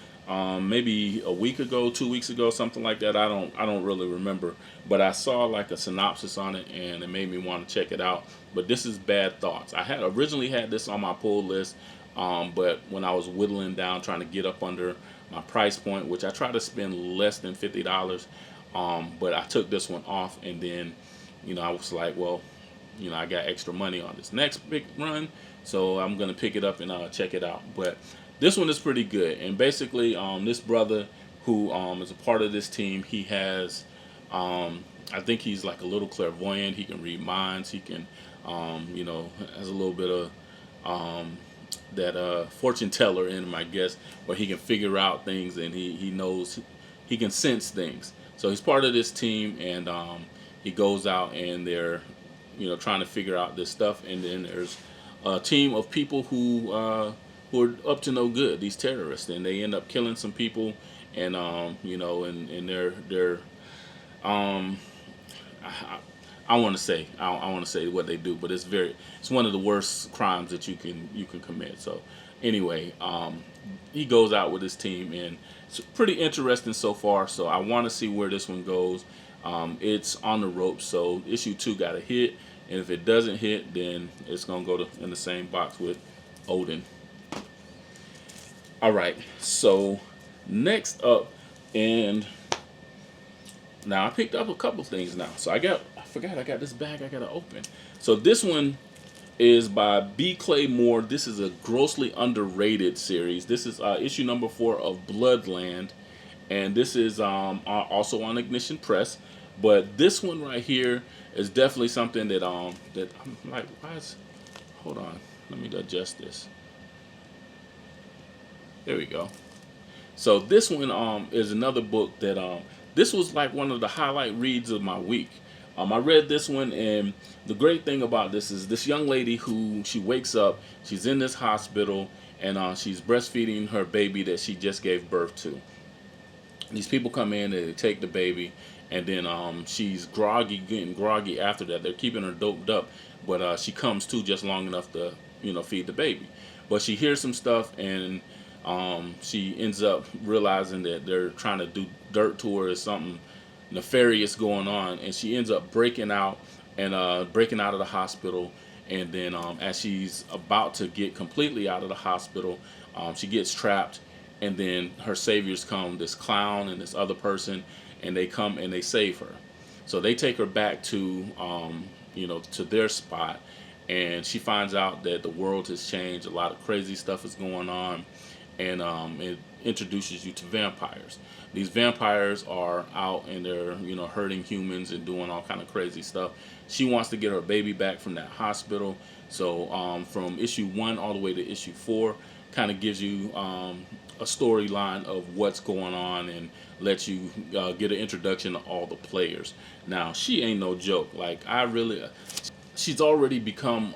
maybe a week ago, 2 weeks ago, something like that. I don't really remember, but I saw like a synopsis on it, and it made me want to check it out. But this is Bad Thoughts. I had originally had this on my pull list, but when I was whittling down, trying to get up under my price point, which I try to spend less than $50, but I took this one off, and then I was like, well, I got extra money on this next big run, so I'm gonna pick it up and check it out. But this one is pretty good, and basically, this brother who is a part of this team, he has, I think he's like a little clairvoyant. He can read minds. He can, has a little bit of that fortune teller in him, I guess, where he can figure out things, and he knows, he can sense things. So he's part of this team, and he goes out and they're trying to figure out this stuff, and then there's a team of people who are up to no good, these terrorists, and they end up killing some people, and and they're I want to say I want to say what they do, but it's one of the worst crimes that you can commit. So anyway, he goes out with his team, and it's pretty interesting so far. So I want to see where this one goes. It's on the ropes, so issue 2 got to hit, and if it doesn't hit, then it's gonna go in the same box with Odin. All right, so next up, and now I picked up a couple things now. So I forgot I got this bag I gotta open. So this one is by B. Clay Moore. This is a grossly underrated series. This is issue number 4 of Bloodland, and this is also on Ignition Press. But this one right here is definitely something that that I'm like, hold on, let me adjust this. There we go. So this one is another book that this was like one of the highlight reads of my week. I read this one, and the great thing about this is this young lady who she wakes up, she's in this hospital, and she's breastfeeding her baby that she just gave birth to. These people come in, they take the baby, and then she's getting groggy after that. They're keeping her doped up, but she comes to just long enough to feed the baby. But she hears some stuff, and she ends up realizing that they're trying to do dirt to her, or something nefarious going on, and she ends up breaking out of the hospital. And then as she's about to get completely out of the hospital, she gets trapped, and then her saviors come, this clown and this other person, and they come and they save her. So they take her back to to their spot, and she finds out that the world has changed. A lot of crazy stuff is going on, and it introduces you to vampires. These vampires are out, and they're hurting humans and doing all kind of crazy stuff. She wants to get her baby back from that hospital. So from issue 1 all the way to issue 4 kind of gives you a storyline of what's going on, and lets you get an introduction to all the players. Now, she ain't no joke. Like, she's already become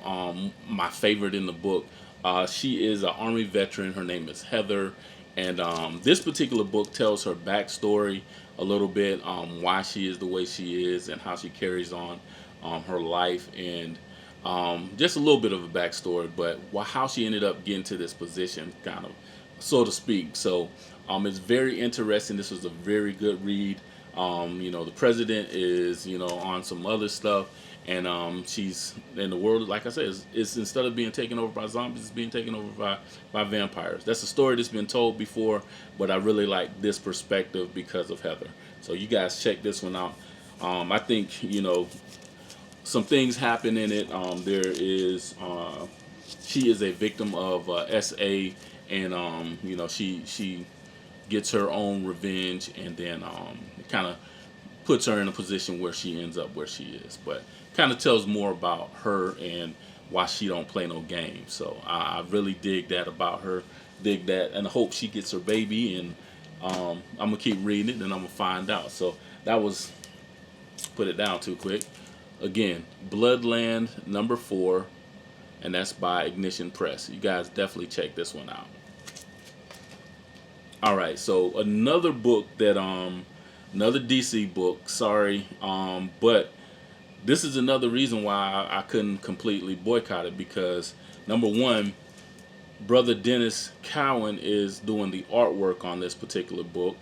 my favorite in the book. She is an Army veteran. Her name is Heather. And this particular book tells her backstory a little bit, why she is the way she is, and how she carries on her life. And Just a little bit of a backstory, but how she ended up getting to this position, kind of, so to speak. So it's very interesting. This was a very good read. The president is, on some other stuff, and she's in the world. Like I said, it's instead of being taken over by zombies, it's being taken over by vampires. That's a story that's been told before, but I really like this perspective because of Heather. So you guys check this one out. I think some things happen in it. There is she is a victim of SA, and she gets her own revenge, and then it kind of puts her in a position where she ends up where she is. But kind of tells more about her and why she don't play no games. So I really dig that about her. Dig that, and I hope she gets her baby. And I'm gonna keep reading it, and I'm gonna find out. So that was, put it down too quick. Again, Bloodland #4, and that's by Ignition Press. You guys definitely check this one out. All right, so another book that another DC book. Sorry, but this is another reason why I couldn't completely boycott it, because number one, brother Dennis Cowan is doing the artwork on this particular book,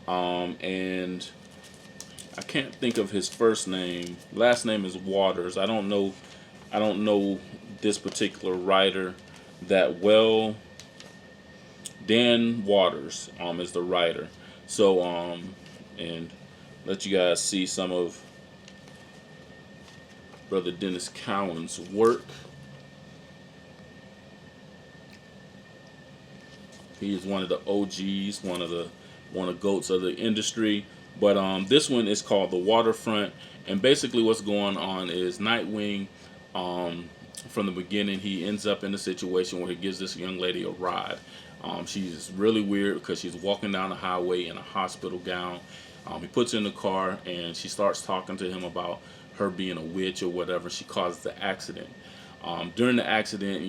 and I can't think of his first name. Last name is Waters. I don't know this particular writer that well. Dan Waters is the writer. So and let you guys see some of brother Dennis Cowan's work. He is one of the OGs, one of the goats of the industry. But this one is called The Waterfront, and basically what's going on is Nightwing, from the beginning, he ends up in a situation where he gives this young lady a ride. She's really weird because she's walking down the highway in a hospital gown. He puts her in the car, and she starts talking to him about her being a witch or whatever. She causes the accident. During the accident,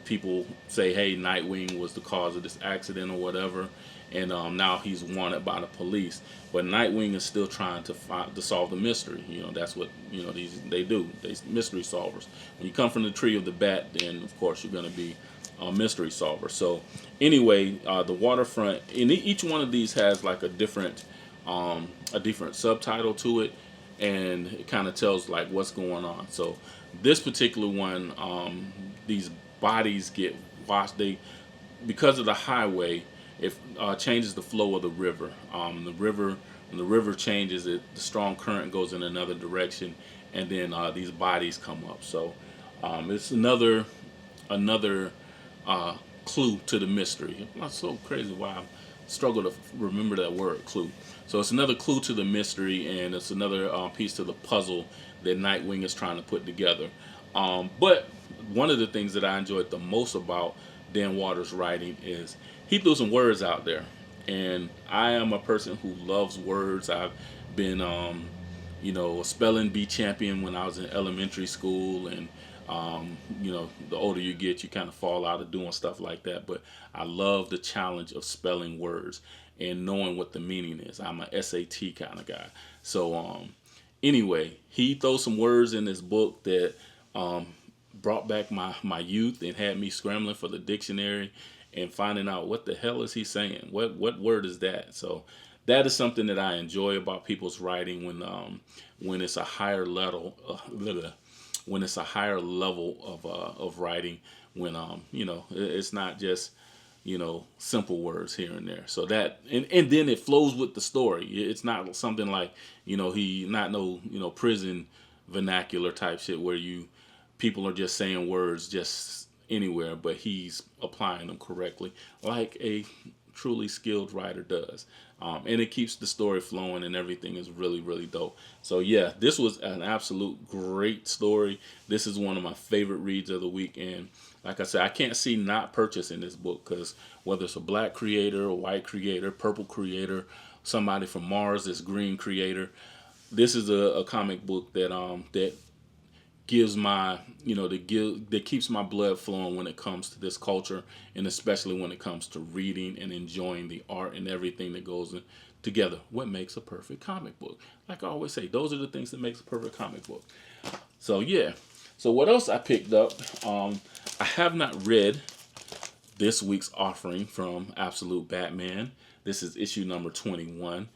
people say, hey, Nightwing was the cause of this accident or whatever, and now he's wanted by the police. But Nightwing is still trying to solve the mystery. That's what they do. They're mystery solvers. When you come from the tree of the bat, then of course you're going to be a mystery solver. So anyway, The Waterfront, and each one of these has like a different subtitle to it, and it kind of tells like what's going on. So this particular one, these bodies get washed. Because of the highway, it changes the flow of the river. When the river changes, the strong current goes in another direction, and then these bodies come up. So it's another clue to the mystery. It's so crazy why I struggle to remember that word, clue. So it's another clue to the mystery, and it's another piece to the puzzle that Nightwing is trying to put together. But one of the things that I enjoyed the most about Dan Waters' writing is he threw some words out there. And I am a person who loves words. I've been, a spelling bee champion when I was in elementary school. And, the older you get, you kind of fall out of doing stuff like that. But I love the challenge of spelling words and knowing what the meaning is. I'm a SAT kind of guy. So, anyway, he throws some words in this book that brought back my youth and had me scrambling for the dictionary and finding out what the hell is he saying? What word is that? So that is something that I enjoy about people's writing when it's a higher level of writing, when it's not just simple words here and there. So that and then it flows with the story. It's not something like he not no prison vernacular type shit where people are just saying words just anywhere, but he's applying them correctly like a truly skilled writer does. And it keeps the story flowing, and everything is really, really dope. So yeah, this was an absolute great story. This is one of my favorite reads of the week, and like I said, I can't see not purchasing this book, because whether it's a black creator, a white creator, purple creator, somebody from Mars, this green creator, this is a comic book that gives that keeps my blood flowing when it comes to this culture, and especially when it comes to reading and enjoying the art and everything that goes together. What makes a perfect comic book? Like I always say, those are the things that makes a perfect comic book. So yeah, So what else I picked up? I have not read this week's offering from Absolute Batman. This is issue number 21.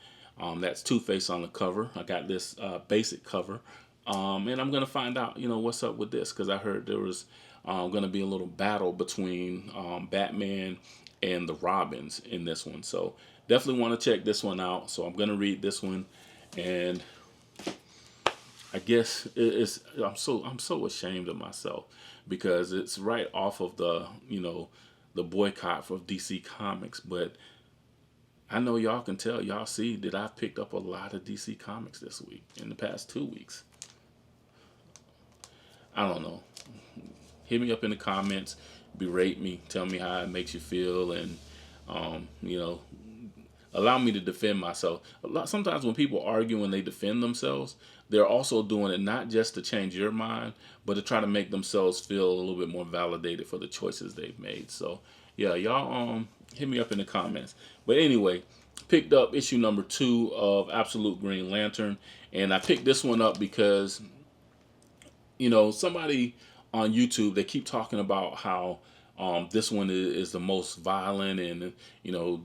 That's Two-Face on the cover. I got this basic cover. And I'm going to find out, what's up with this, because I heard there was going to be a little battle between Batman and the Robins in this one. So definitely want to check this one out. So I'm going to read this one, and I guess I'm so ashamed of myself, because it's right off of the boycott for DC Comics. But I know y'all can tell, y'all see that I've picked up a lot of DC Comics this week, in the past 2 weeks. I don't know. Hit me up in the comments, berate me, tell me how it makes you feel, and allow me to defend myself. Sometimes when people argue and they defend themselves, they're also doing it not just to change your mind, but to try to make themselves feel a little bit more validated for the choices they've made. So yeah, y'all hit me up in the comments. But anyway, picked up issue number 2 of Absolute Green Lantern, and I picked this one up because somebody on YouTube, they keep talking about how this one is the most violent, and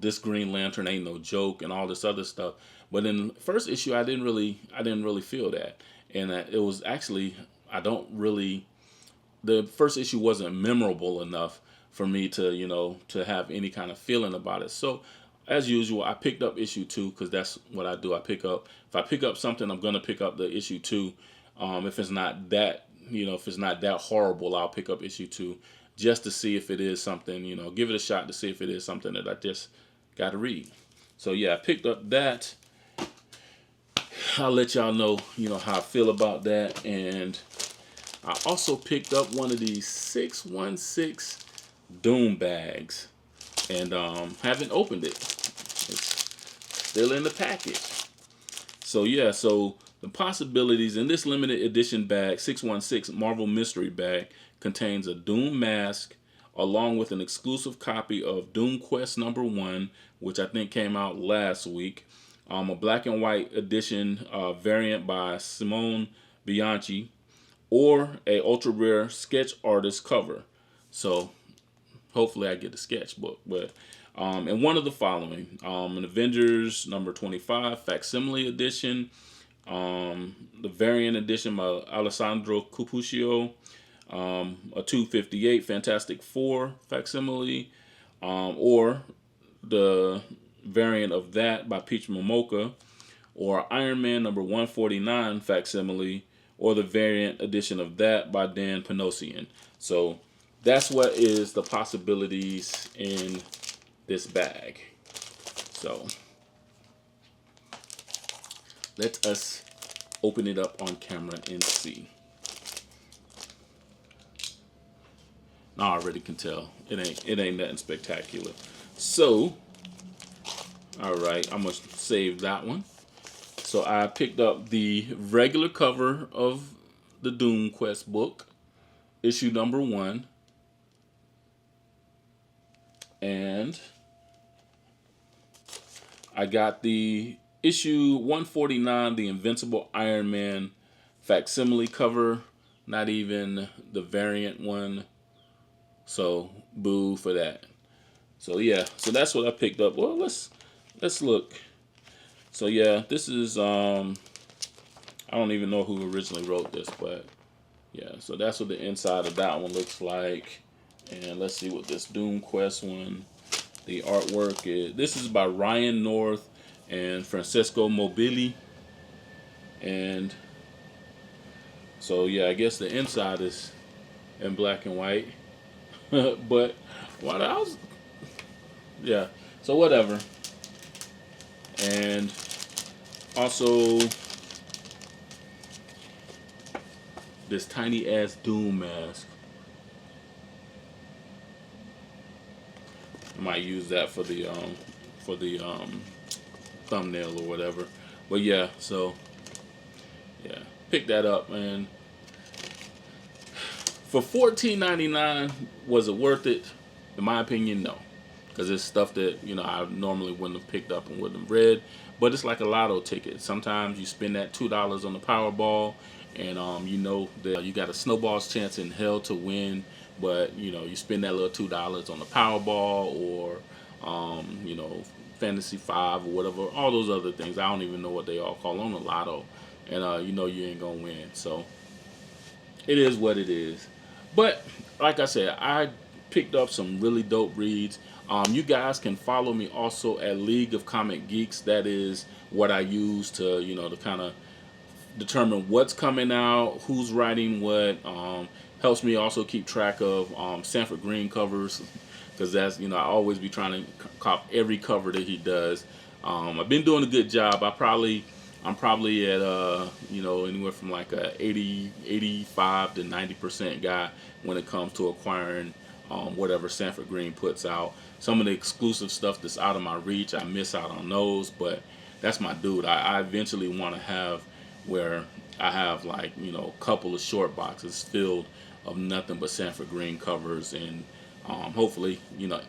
this Green Lantern ain't no joke, and all this other stuff. But in the first issue, I didn't really feel that, and it was actually, the first issue wasn't memorable enough for me to to have any kind of feeling about it. So as usual, I picked up issue 2, because that's what I do. If I pick up something, I'm gonna pick up the issue 2. If it's not that horrible, I'll pick up issue 2 just to see if it is something, give it a shot to see if it is something that I just got to read. So yeah, I picked up that. I'll let y'all know, how I feel about that. And I also picked up one of these 616 Doom bags, and haven't opened it. It's still in the package. So yeah, so the possibilities in this limited edition bag, 616 Marvel Mystery Bag, contains a Doom mask along with an exclusive copy of Doom Quest number 1, which I think came out last week, a black and white edition variant by Simone Bianchi, or a ultra rare sketch artist cover. So hopefully I get the sketchbook. But and one of the following, an Avengers number 25 facsimile edition, the variant edition by Alessandro Cappuccio, a 258 Fantastic Four facsimile, or the variant of that by Peach Momoko, or Iron Man number 149 facsimile, or the variant edition of that by Dan Panosian. So that's what is the possibilities in this bag. So let us open it up on camera and see. I already can tell it ain't nothing spectacular. So, all right, I'm gonna save that one. So I picked up the regular cover of the Doom Quest book, issue number 1, and I got the issue 149, the Invincible Iron Man facsimile cover, not even the variant one. So boo for that. So yeah, so that's what I picked up. Well, let's look. So yeah, this is I don't even know who originally wrote this, but yeah, so that's what the inside of that one looks like. And let's see what this Doom Quest one, the artwork is. This is by Ryan North and Francesco Mobili. And so yeah, I guess the inside is in black and white. But what else? Yeah, so whatever. And also this tiny ass Doom mask. I might use that for the thumbnail or whatever. But yeah, so yeah, pick that up, and for $14.99, was it worth it? In my opinion, no, because it's stuff that I normally wouldn't have picked up and wouldn't have read. But it's like a lotto ticket. Sometimes you spend that $2 on the Powerball, and you know that you got a snowball's chance in hell to win, but you know you spend that little $2 on the Powerball or you know, Fantasy 5 or whatever, all those other things. I don't even know what they all call on the lotto, and you know you ain't gonna win. So it is what it is. But like I said, I picked up some really dope reads. You guys can follow me also at League of Comic Geeks. That is what I use to, you know, to kind of determine what's coming out, who's writing what. Helps me also keep track of Sanford Green covers, because that's, you know, I always be trying to cop every cover that he does. I've been doing a good job. I'm probably at you know, anywhere from like a 85 to 90% guy when it comes to acquiring whatever Sanford Green puts out. Some of the exclusive stuff that's out of my reach, I miss out on those, but that's my dude. I eventually want to have where I have, like, you know, a couple of short boxes filled of nothing but Sanford Green covers, and hopefully, you know,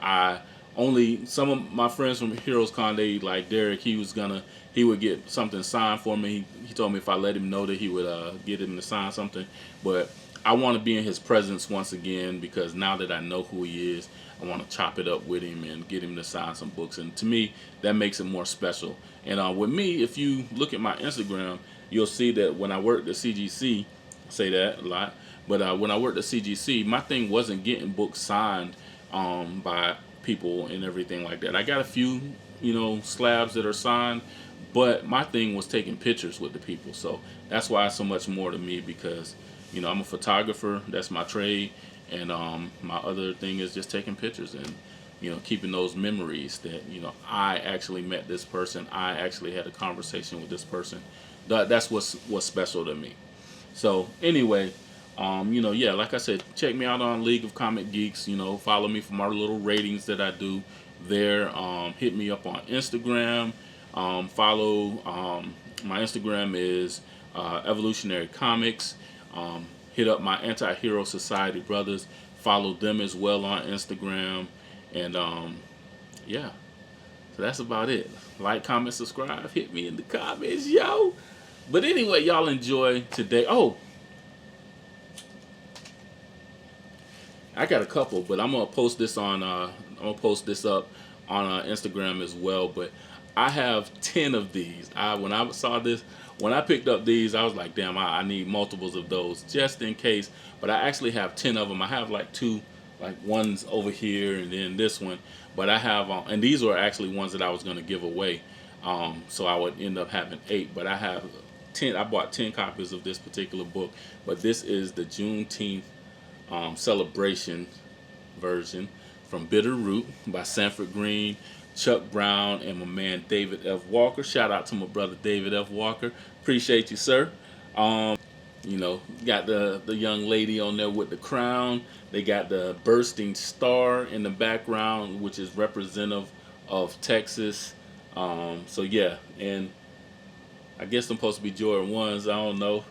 some of my friends from Heroes Con, they like Derek. He would get something signed for me. He told me if I let him know that he would get him to sign something. But I want to be in his presence once again, because now that I know who he is, I want to chop it up with him and get him to sign some books. And to me, that makes it more special. And with me, if you look at my Instagram, you'll see that when I worked at CGC, I say that a lot, but when I worked at CGC, my thing wasn't getting books signed by people and everything like that. I got a few, you know, slabs that are signed, but my thing was taking pictures with the people. So that's why it's so much more to me, because, you know, I'm a photographer. That's my trade. And my other thing is just taking pictures and, you know, keeping those memories that, you know, I actually met this person. I actually had a conversation with this person. That's what's special to me. So anyway, you know, yeah, like I said, check me out on League of Comic Geeks. You know, follow me for my little ratings that I do there. Hit me up on Instagram. Follow my Instagram is Evolutionary Comics. Hit up my Anti-Hero Society brothers. Follow them as well on Instagram. And yeah, so that's about it. Like, comment, subscribe. Hit me in the comments, yo. But anyway, y'all enjoy today. Oh, I got a couple, but I'm gonna post this on. I'm gonna post this up on Instagram as well. But I have 10 of these. When I saw this, when I picked up these, I was like, damn, I need multiples of those just in case. But I actually have 10 of them. I have like two, like one's over here and then this one. But I have, and these were actually ones that I was gonna give away. So I would end up having 8. But I have 10. I bought 10 copies of this particular book. But this is the Juneteenth celebration version from Bitter Root by Sanford Green, Chuck Brown, and my man David F. Walker. Shout out to my brother David F. Walker. Appreciate you, sir. You know, got the young lady on there with the crown. They got the bursting star in the background, which is representative of Texas. So yeah, and I guess I'm supposed to be Jordan 1s. I don't know,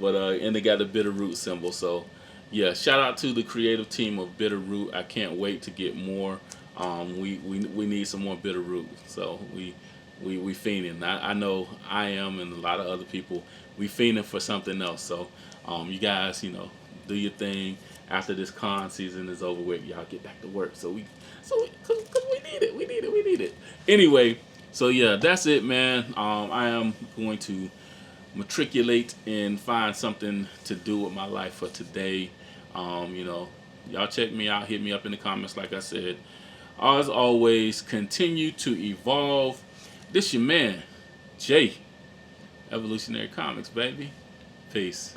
but and they got the Bitter Root symbol. So yeah, shout out to the creative team of Bitter Root. I can't wait to get more. We need some more Bitter Root. So we fiending. I know I am, and a lot of other people, we fiending for something else. So you guys, you know, do your thing. After this con season is over with, y'all get back to work. Cause we need it. Anyway, so yeah, that's it, man. I am going to matriculate and find something to do with my life for today. You know, y'all check me out. Hit me up in the comments, like I said. As always, continue to evolve. This your man, Jay. Evolutionary Comics, baby. Peace.